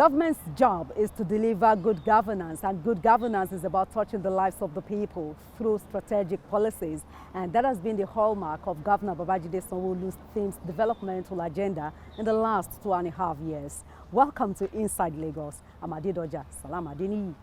Government's job is to deliver good governance, and good governance is about touching the lives of the people through strategic policies. And that has been the hallmark of Governor Babajide Sanwo-Olu's themed developmental agenda in the last 2.5 years. Welcome to Inside Lagos. I'm Adedoja Salam Adeniyi.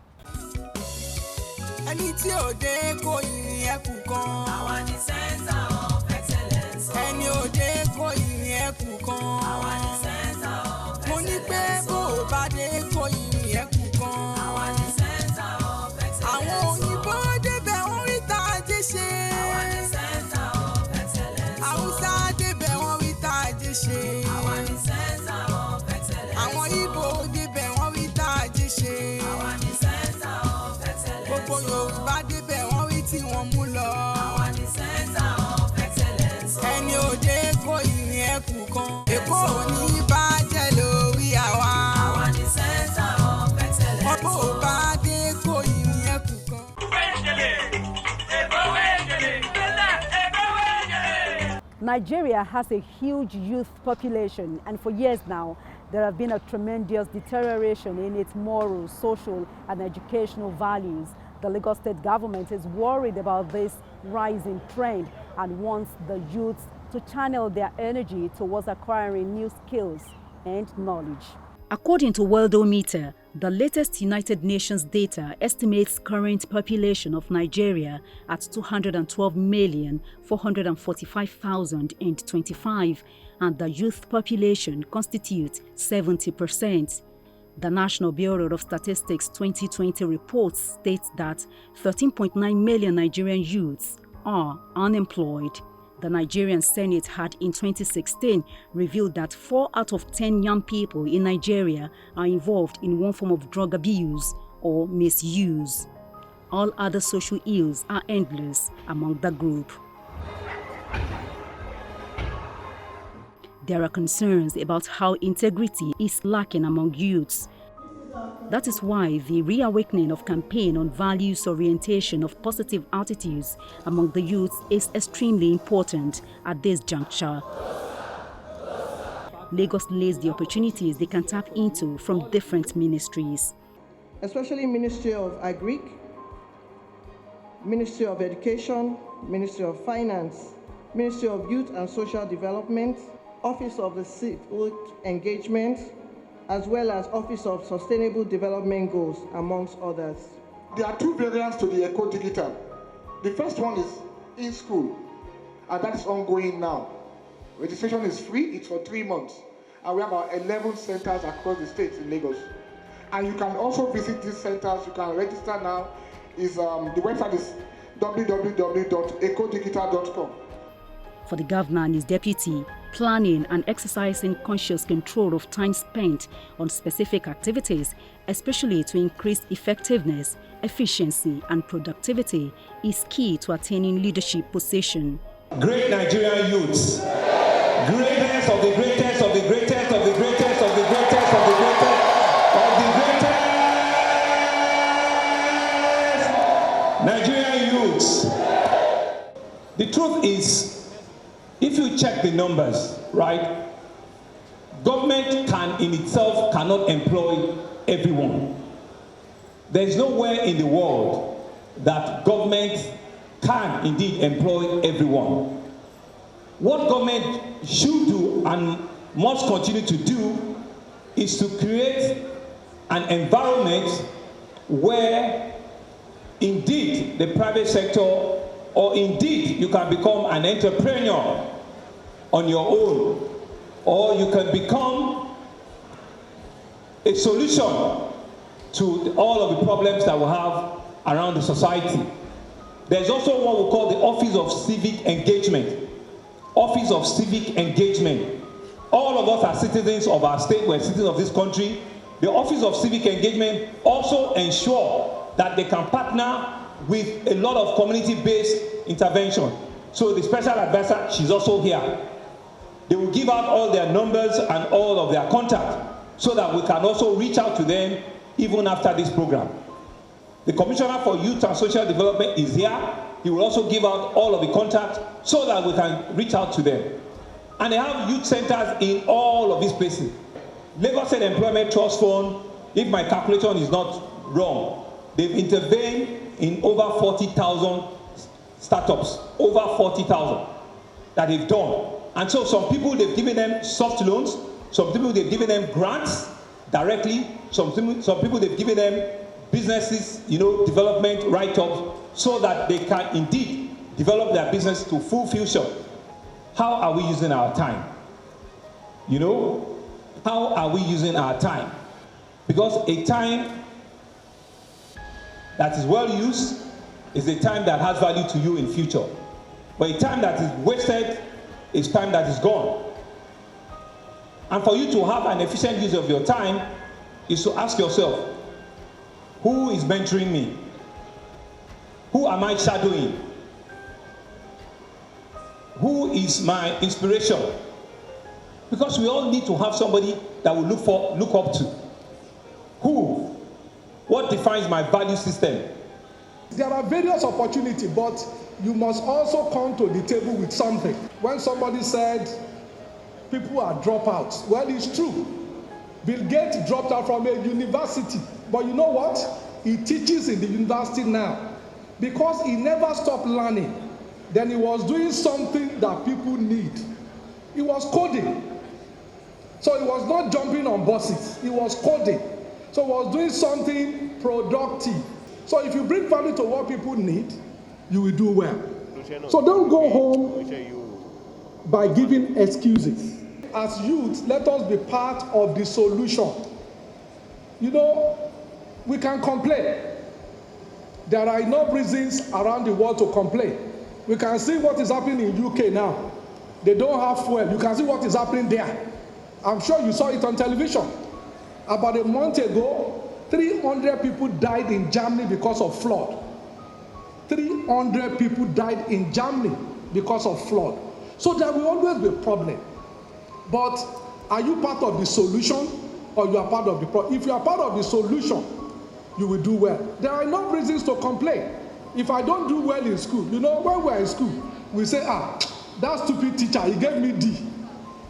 Ẹni tí ò dé kò yìn ẹkùn kan. Àwa ni Center of Excellence. Ẹni ò dé kò yìn ẹkùn kan. Àwa ni Center of Excellence. Mo ní pé bó o bá dé kò yìn ẹkùn kan. Àwa ni Center of Excellence. Àwọn òyìnbó débẹ̀ wọ́n rí tá a jẹ́ ṣe. Àwa ni Center of Excellence. Haúsá débẹ̀ wọ́n rí tá a jẹ́ ṣe. Àwa ni Center of Excellence. Àwọn Ìgbò débẹ̀ wọ́n rí tá a jẹ́ ṣe. Àwa ni Center of Excellence. Gbogbo Yorùbá débẹ̀ wọ́n rí tí wọ́n mú lọ. Àwa ni Center of Excellence. Ẹni òde kò yìn ẹkùn kan. Èkó ò ní bàjẹ́ lórí àwa. Àwa ni Center of Excellence. Ọ̀pọ̀ ò bá dé kò yìn ẹkùn kan. Nigeria has a huge youth population, and for years now, there have been a tremendous deterioration in its moral, social, and educational values. The Lagos State government is worried about this rising trend and wants the youths to channel their energy towards acquiring new skills and knowledge. According to Worldometer, the latest United Nations data estimates current population of Nigeria at 212,445,025, and the youth population constitutes 70%. The National Bureau of Statistics 2020 report states that 13.9 million Nigerian youths are unemployed. The Nigerian Senate had in 2016 revealed that 4 out of 10 young people in Nigeria are involved in one form of drug abuse or misuse. All other social ills are endless among the group. There are concerns about how integrity is lacking among youths. That is why the reawakening of campaign on values orientation of positive attitudes among the youths is extremely important at this juncture. Lagos lays the opportunities they can tap into from different ministries. Especially Ministry of Agric, Ministry of Education, Ministry of Finance, Ministry of Youth and Social Development, Office of the Civil Engagement, as well as Office of Sustainable Development Goals, amongst others. There are 2 variants to the Eco Digital. The first one is in school, and that is ongoing now. Registration is free, it's for 3 months, and we have about 11 centers across the states in Lagos. And you can also visit these centers, you can register now. The website is www.ecodigital.com. For the governor and his deputy, planning and exercising conscious control of time spent on specific activities, especially to increase effectiveness, efficiency, and productivity, is key to attaining leadership position. Great Nigerian youths, greatest of the greatest of the greatest of the greatest of the greatest of the greatest of the greatest Nigerian youths. The truth is, if you check the numbers, right, government in itself cannot employ everyone. There is nowhere in the world that government can indeed employ everyone. What government should do and must continue to do is to create an environment where indeed the private sector, or indeed you can become an entrepreneur on your own, or you can become a solution to all of the problems that we have around the society. There's also what we call the Office of Civic Engagement. Office of Civic Engagement. All of us are citizens of our state, we're citizens of this country. The Office of Civic Engagement also ensure that they can partner with a lot of community-based intervention. So the special advisor, she's also here. They will give out all their numbers and all of their contact so that we can also reach out to them even after this program. The Commissioner for Youth and Social Development is here. He will also give out all of the contact so that we can reach out to them. And they have youth centers in all of these places. Lagos State Employment Trust Fund if my calculation is not wrong, they've intervened in over 40,000 startups, over 40,000 that they've done. And so some people, they've given them soft loans, some people, they've given them grants directly, some people, they've given them businesses, development write-ups, so that they can indeed develop their business to full future. How are we using our time? How are we using our time? Because a time that is well used is a time that has value to you in future. But a time that is wasted is time that is gone. And for you to have an efficient use of your time is to ask yourself, who is mentoring me? Who am I shadowing? Who is my inspiration? Because we all need to have somebody that we look up to. Who? What defines my value system? There are various opportunities, but you must also come to the table with something. When somebody said people are dropouts, well, it's true. Bill Gates dropped out from a university, but you know what? He teaches in the university now because he never stopped learning. Then he was doing something that people need. He was coding. So he was not jumping on buses. He was coding. So he was doing something productive. So if you bring value to what people need, you will do well. So don't go home by giving excuses. As youth, let us be part of the solution. We can complain. There are enough reasons around the world to complain. We can see what is happening in UK now. They don't have fuel. You can see what is happening there. I'm sure you saw it on television. About a month ago, 300 people died in Germany because of flood. 300 people died in Germany because of flood. So there will always be a problem. But are you part of the solution or you are part of the problem? If you are part of the solution, you will do well. There are enough reasons to complain. If I don't do well in school, when we are in school, we say, that stupid teacher, he gave me D.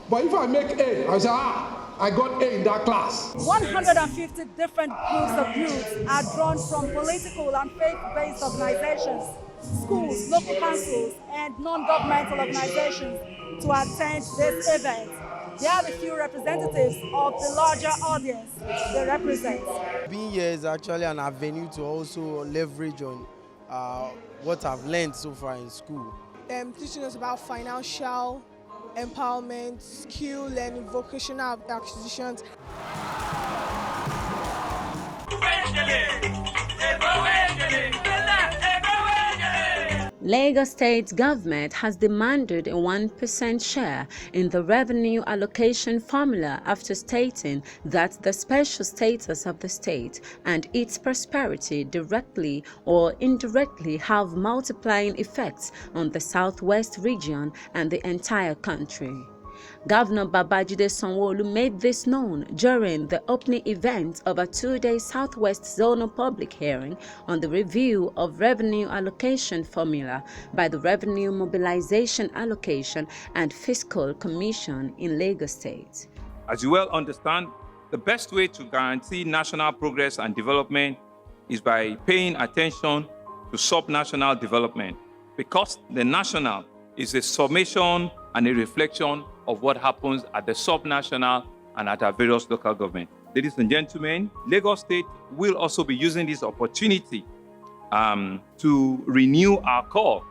But if I make A, I say, I got A in that class. 150 different groups of youth are drawn from political and faith-based organizations, schools, local councils, and non-governmental organizations to attend this event. They are the few representatives of the larger audience they represent. Being here is actually an avenue to also leverage on what I've learned so far in school. Teaching us about financial empowerment, skill learning, vocational acquisitions. Lagos State government has demanded a 1% share in the revenue allocation formula after stating that the special status of the state and its prosperity directly or indirectly have multiplying effects on the southwest region and the entire country. Governor Babajide SANWO-OLU made this known during the opening event of a two-day Southwest Zonal public hearing on the review of revenue allocation formula by the Revenue Mobilization Allocation and Fiscal Commission in Lagos State. As you well understand, the best way to guarantee national progress and development is by paying attention to sub-national development, because the national is a summation and a reflection of what happens at the sub-national and at our various local governments. Ladies and gentlemen, Lagos State will also be using this opportunity to renew our call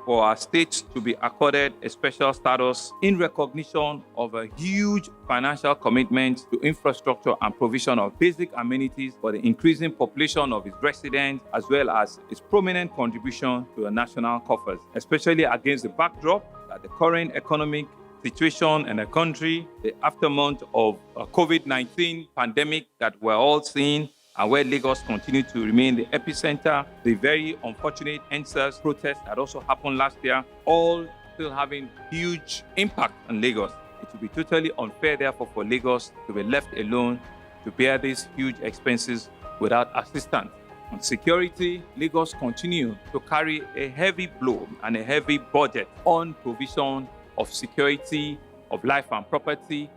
for our state to be accorded a special status in recognition of a huge financial commitment to infrastructure and provision of basic amenities for the increasing population of its residents, as well as its prominent contribution to the national coffers, especially against the backdrop that the current economic situation in the country, the aftermath of COVID-19 pandemic that we're all seeing, and where Lagos continued to remain the epicenter, the very unfortunate EndSARS protests that also happened last year, all still having huge impact on Lagos. It would be totally unfair, therefore, for Lagos to be left alone to bear these huge expenses without assistance. On security, Lagos continues to carry a heavy blow and a heavy budget on provision of security, of life and property,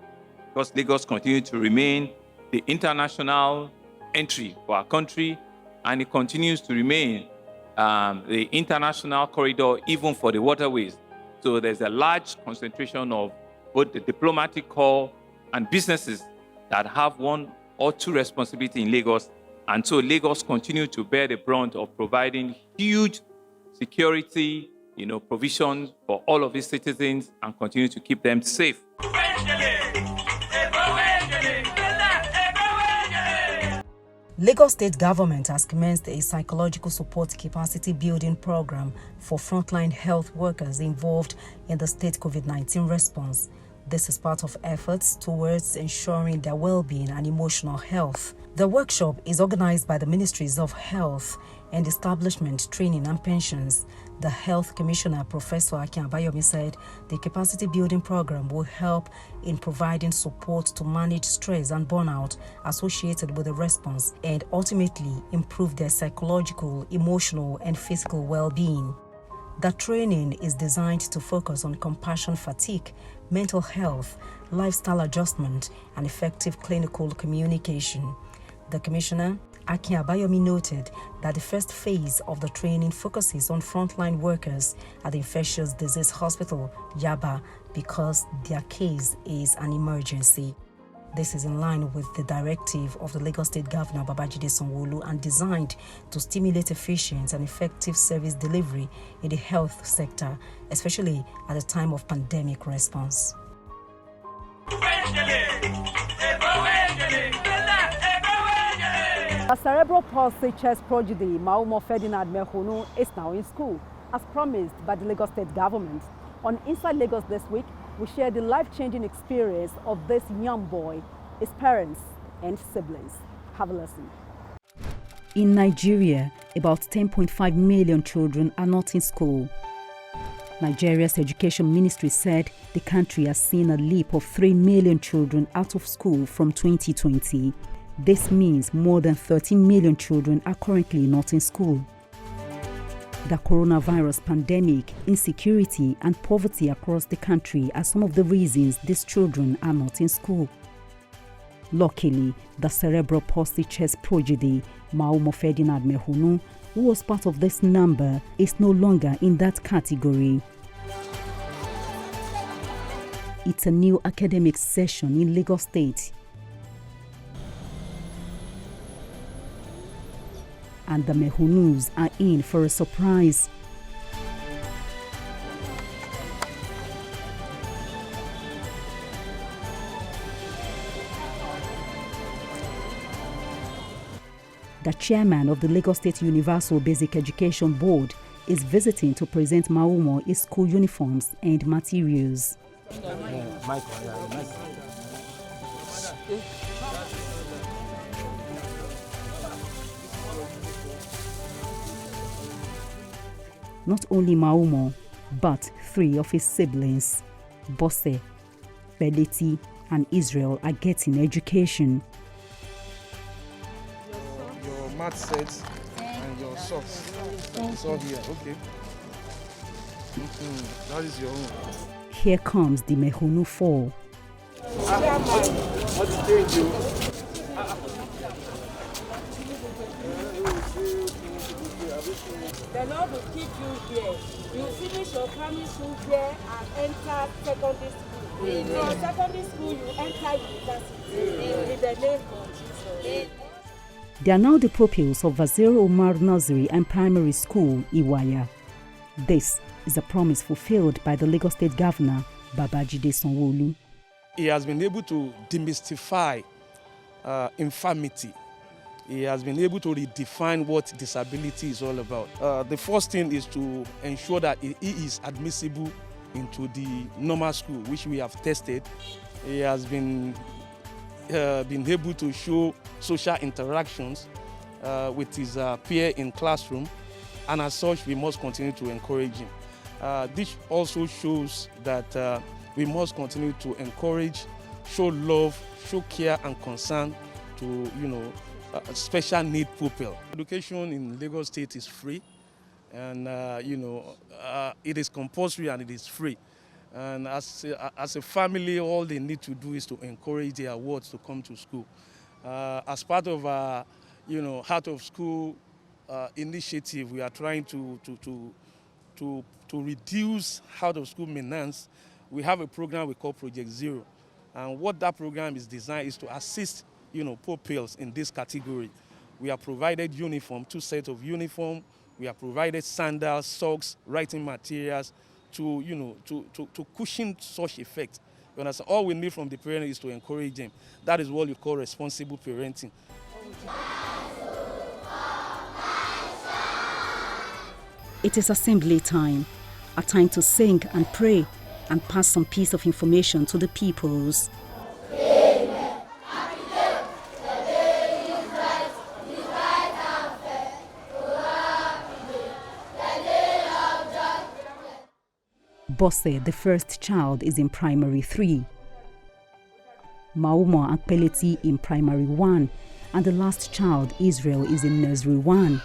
because Lagos continues to remain the international entry for our country, and it continues to remain the international corridor even for the waterways. So there's a large concentration of both the diplomatic corps and businesses that have one or two responsibility in Lagos. And so Lagos continue to bear the brunt of providing huge security, provisions for all of its citizens and continue to keep them safe. Lagos State Government has commenced a psychological support capacity building program for frontline health workers involved in the state COVID-19 response. This is part of efforts towards ensuring their well-being and emotional health. The workshop is organized by the Ministries of Health and Establishment, Training and Pensions. The Health Commissioner, Professor Akin Abayomi, said the capacity building program will help in providing support to manage stress and burnout associated with the response and ultimately improve their psychological, emotional, and physical well-being. The training is designed to focus on compassion fatigue, mental health, lifestyle adjustment, and effective clinical communication. The Commissioner, Akin Abayomi, noted that the first phase of the training focuses on frontline workers at the Infectious Disease Hospital, Yaba, because their case is an emergency. This is in line with the directive of the Lagos State Governor Babajide SANWO-OLU and designed to stimulate efficient and effective service delivery in the health sector, especially at a time of pandemic response. A cerebral palsy chess prodigy, Maumo Ferdinand Mehunu, is now in school, as promised by the Lagos State Government. On Inside Lagos this week, we share the life-changing experience of this young boy, his parents, and siblings. Have a listen. In Nigeria, about 10.5 million children are not in school. Nigeria's Education Ministry said the country has seen a leap of 3 million children out of school from 2020. This means more than 13 million children are currently not in school. The coronavirus pandemic, insecurity, and poverty across the country are some of the reasons these children are not in school. Luckily, the cerebral palsy chess prodigy, Maumo Ferdinand Mehunu, who was part of this number, is no longer in that category. It's a new academic session in Lagos State, and the Mehunus are in for a surprise. The chairman of the Lagos State Universal Basic Education Board is visiting to present Maumo his school uniforms and materials. Not only Maumo, but 3 of his siblings, Bosse, Beleti, and Israel, are getting education. Your mat sets and your socks. It's all here, okay. That is your own. Here comes the Mehunu 4. What is doing you? The Lord will keep you here. You finish your primary school here and enter secondary school. From secondary school, you enter university. In the name of Jesus. They are now the pupils of Waziri Umar Nursery and Primary School, Iwaya. This is a promise fulfilled by the Lagos State Governor, Babajide SANWO-OLU. He has been able to demystify infirmity. He has been able to redefine what disability is all about. The first thing is to ensure that he is admissible into the normal school, which we have tested. He has been able to show social interactions with his peer in classroom, and as such, we must continue to encourage him. This also shows that we must continue to encourage, show love, show care and concern to, special need pupil. Education in Lagos State is free, and it is compulsory and it is free. And as a family, all they need to do is to encourage their wards to come to school. As part of our out of school initiative. We are trying to reduce out of school menace. We have a program we call Project Zero. And what that program is designed is to assist, pupils in this category. We have provided uniform, 2 sets of uniform. We have provided sandals, socks, writing materials to cushion such effect. You understand? All we need from the parent is to encourage them. That is what we call responsible parenting. It is assembly time, a time to sing and pray and pass some piece of information to the peoples. Bosse, the first child, is in primary 3. Maumo and Peleti in primary 1, and the last child, Israel, is in nursery 1.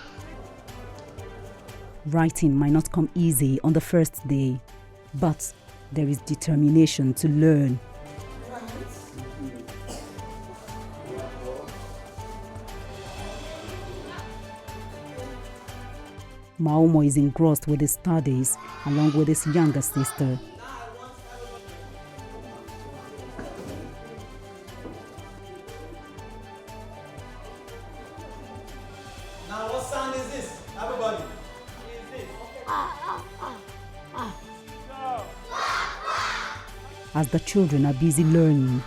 Writing might not come easy on the first day, but there is determination to learn. Maumo is engrossed with his studies along with his younger sister. Now what sound is this, everybody? As the children are busy learning,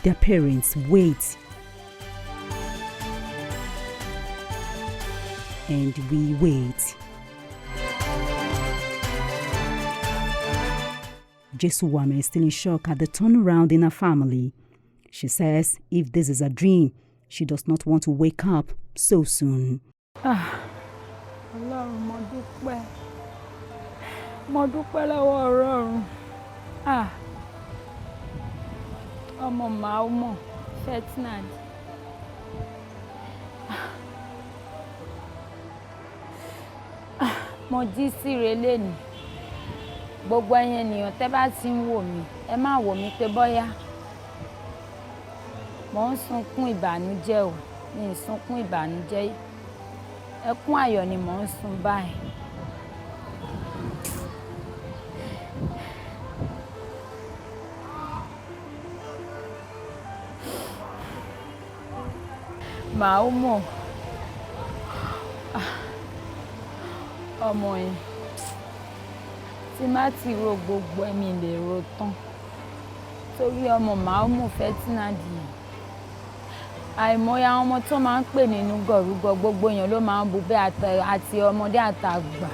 their parents wait. And we wait. Jesuwame is still in shock at the turnaround in her family. She says if this is a dream, she does not want to wake up so soon. Ọlọ́run mo dúpẹ́ lọ́wọ́ Ọlọ́run. Ọmọ Maumo Ferdinand. Mo jí síre lẹ́nu. Gbogbo ẹ̀yin ènìyàn tẹ́ bá ti ń wò mí, ẹ má wò mí pé bóyá mo ń sunkún ìbànújẹ́ o, mi ì sunkún ìbànújẹ́. Ẹkún ayọ̀ ni mo ń sun báyìí. Maumo. Ọmọ yẹn. Tí má ti ro gbogbo ẹ̀mí lè ro tán. Torí ọmọ Maumo Ferdinand yìí. Àìmọye àwọn ọmọ tó máa ń pè nínú gọ̀rúgọ gbogbo èèyàn ló máa ń bu bẹ́ẹ̀ àti ọmọdé àtàgbà.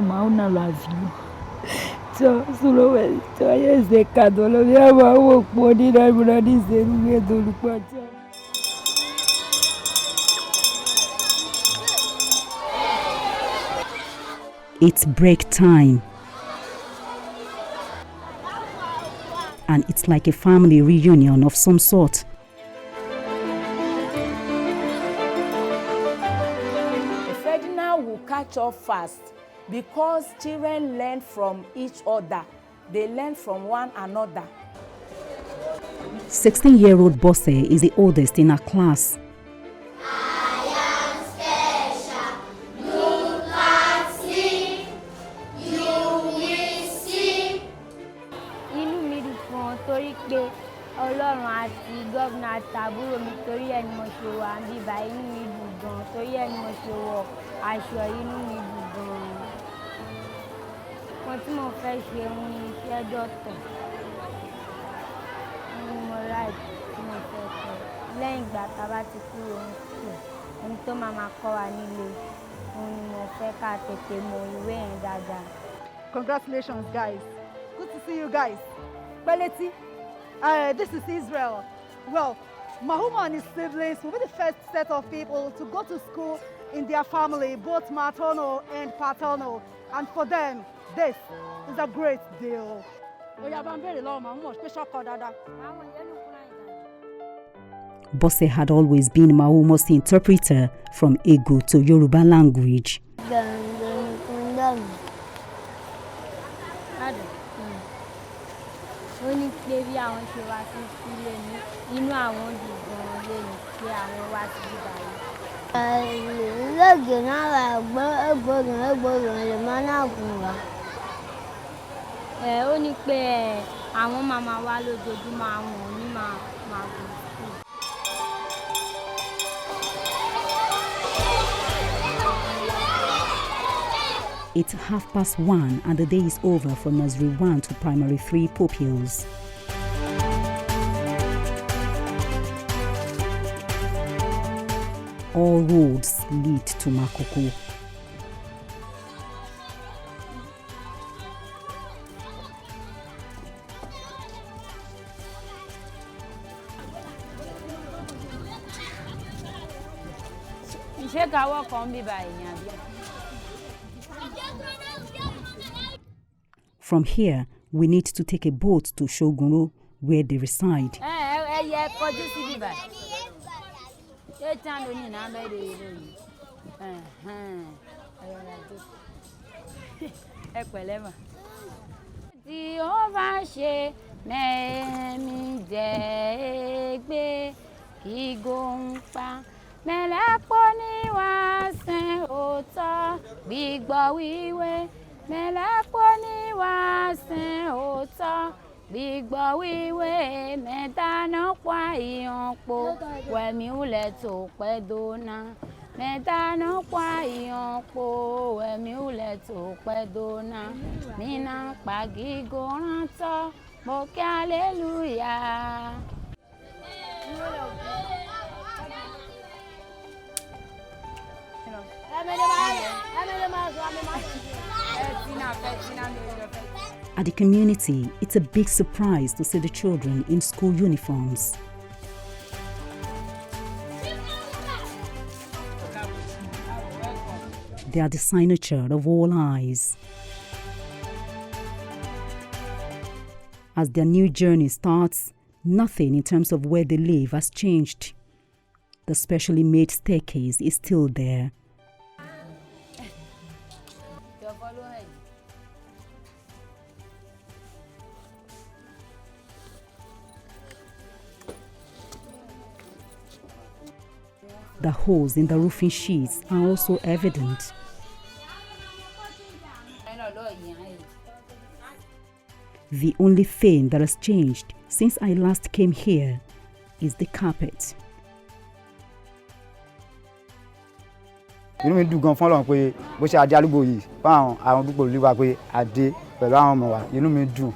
Mauna lazio. Solo yes de cadolo ya wa podi na bradi zeru do lupacha. It's break time. And it's like a family reunion of some sort. Ferdinand will catch up fast because children learn from each other. They learn from one another. 16-year-old Bosse is the oldest in her class. Ọlọ́run àti gómìnà àtàbúrò mi torí ẹni mo ṣe wà níbà inú mi dùn gan torí ẹni mo ṣe wọ aṣọ inú mi dùn gan. Nǹkan tí mo fẹ́ ṣe ohun iṣẹ́ dọ́tọ̀ ohun mo ráì tí mo fẹ́ ṣe lẹ́yìn ìgbà tá a bá ti kúrò ní school ohun tó máa kọ́ wa nílé ohun ni mo fẹ́ ká tètè mọ ìwé yẹn dáadáa. Congratulations, guys. Good to see you guys. Peleti. This is Israel. Well, Maumo and his siblings will be the first set of people to go to school in their family, both maternal and paternal. And for them, this is a great deal. Bose had always been Maumo's interpreter from Igbo to Yoruba language. It's 1:30 and the day is over for Nursery 1 to Primary 3 pupils. All roads lead to Makoko. From here, we need to take a boat to Shogunro, where they reside. At the community, it's a big surprise to see the children in school uniforms. They are the signature of all eyes. As their new journey starts, nothing in terms of where they live has changed. The specially made staircase is still there. The holes in the roofing sheets are also evident. The only thing that has changed since I last came here is the carpet. Inú mi dùn gan fún Ọlọ́run pé bó ṣe adé alúgbò yìí fáwọn àwọn dúpọ̀ olúwa pé adé pẹ̀lú àwọn ọmọ wa inú mi dùn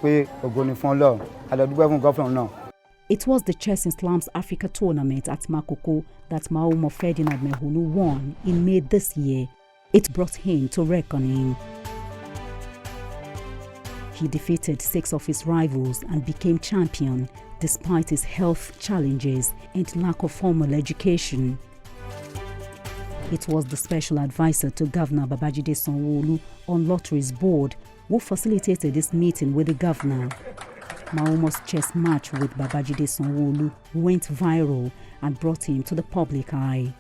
pé ògo ni fún Ọlọ́run adúpẹ́ fún gọ́fìnà náà. It was the Chess in Slums Africa tournament at Makoko that Maumo Ferdinand Mehunu won in May this year. It brought him to reckoning. He defeated 6 of his rivals and became champion despite his health challenges and lack of formal education. It was the special advisor to Governor Babajide SANWO-OLU on Lottery's board who facilitated this meeting with the governor. Maumo's chess match with Babajide SANWO-OLU went viral and brought him to the public eye.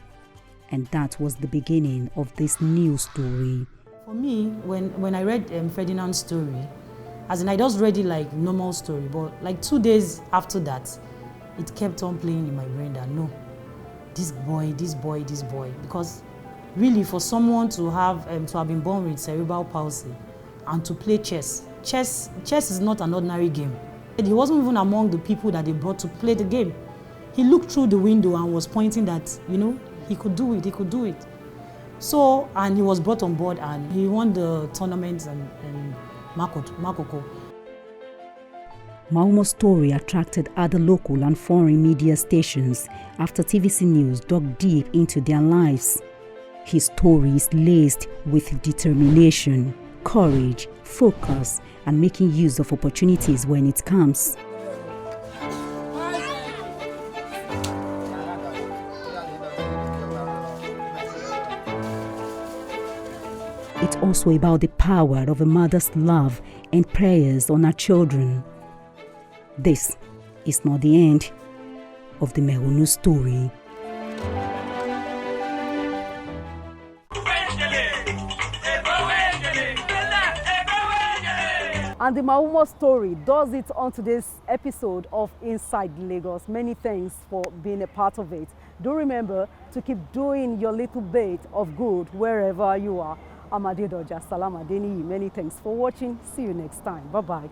And that was the beginning of this new story. For me, when I read Ferdinand's story, as in I just read it like normal story, but like 2 days after that, it kept on playing in my brain that no, this boy, because really for someone to have been born with cerebral palsy and to play chess is not an ordinary game. He wasn't even among the people that they brought to play the game. He looked through the window and was pointing that, you know, he could do it. So, and he was brought on board and he won the tournament in Makoko. Maumo's story attracted other local and foreign media stations after TVC News dug deep into their lives. His story is laced with determination, courage, focus, and making use of opportunities when it comes. It's also about the power of a mother's love and prayers on her children. This is not the end. of the Mehunu story. And the Maumo story does it on today's episode of Inside Lagos. Many thanks for being a part of it. Do remember to keep doing your little bit of good wherever you are. I'm Adedoja Salam Adeniyi. Many thanks for watching. See you next time. Bye-bye.